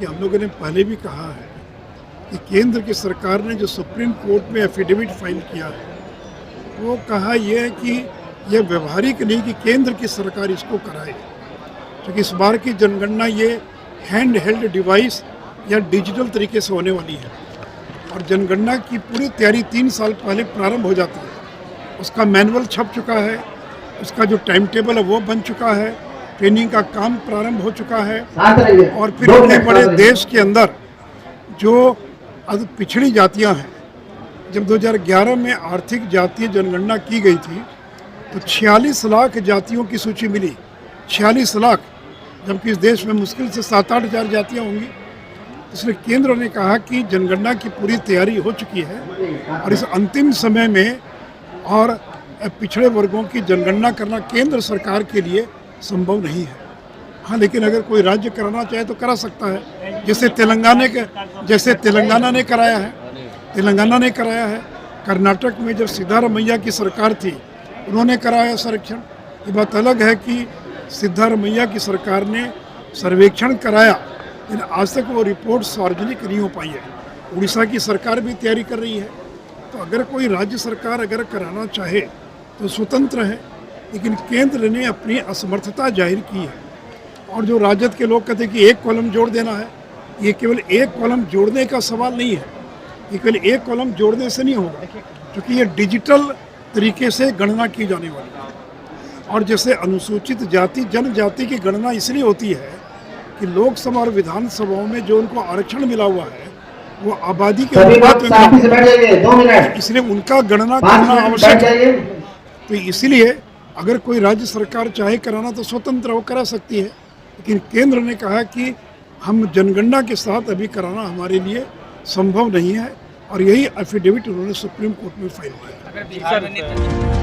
हम लोगों ने पहले भी कहा है कि केंद्र की सरकार ने जो सुप्रीम कोर्ट में एफिडेविट फाइल किया है वो कहा यह है कि यह व्यवहारिक नहीं कि केंद्र की सरकार इसको कराए, क्योंकि इस बार की जनगणना ये हैंड हेल्ड डिवाइस या डिजिटल तरीके से होने वाली है और जनगणना की पूरी तैयारी 3 साल पहले प्रारंभ हो जाती है। उसका मैनुअल छप चुका है, उसका जो टाइम टेबल है वो बन चुका है, ट्रेनिंग का काम प्रारंभ हो चुका है और फिर इतने बड़े देश के अंदर जो पिछड़ी जातियां हैं, जब 2011 में आर्थिक जातीय जनगणना की गई थी तो 46 लाख जातियों की सूची मिली। 46 लाख, जबकि इस देश में मुश्किल से 7-8 हज़ार जातियाँ होंगी। इसलिए केंद्र ने कहा कि जनगणना की पूरी तैयारी हो चुकी है और इस अंतिम समय में और पिछड़े वर्गों की जनगणना करना केंद्र सरकार के लिए संभव नहीं है। हाँ, लेकिन अगर कोई राज्य कराना चाहे तो करा सकता है, जैसे तेलंगाना ने कराया है। कर्नाटक में जब सिद्धारमैया की सरकार थी उन्होंने कराया सर्वेक्षण। ये बात अलग है कि सिद्धारमैया की सरकार ने सर्वेक्षण कराया लेकिन आज तक वो रिपोर्ट सार्वजनिक नहीं हो पाई है। उड़ीसा की सरकार भी तैयारी कर रही है। तो अगर कोई राज्य सरकार अगर कराना चाहे तो स्वतंत्र है, लेकिन केंद्र ने अपनी असमर्थता जाहिर की है। और जो राजद के लोग कहते हैं कि एक कॉलम जोड़ देना है, ये केवल एक कॉलम जोड़ने का सवाल नहीं है, ये केवल एक कॉलम जोड़ने से नहीं होगा, क्योंकि ये डिजिटल तरीके से गणना की जाने वाली है। और जैसे अनुसूचित जाति जनजाति की गणना इसलिए होती है कि लोकसभा और विधानसभाओं में जो उनको आरक्षण मिला हुआ है वो आबादी के अनुपात में, इसलिए उनका गणना करना आवश्यक है। तो इसलिए अगर कोई राज्य सरकार चाहे कराना तो स्वतंत्र वो करा सकती है, लेकिन केंद्र ने कहा कि हम जनगणना के साथ अभी कराना हमारे लिए संभव नहीं है और यही एफिडेविट उन्होंने सुप्रीम कोर्ट में फाइल किया।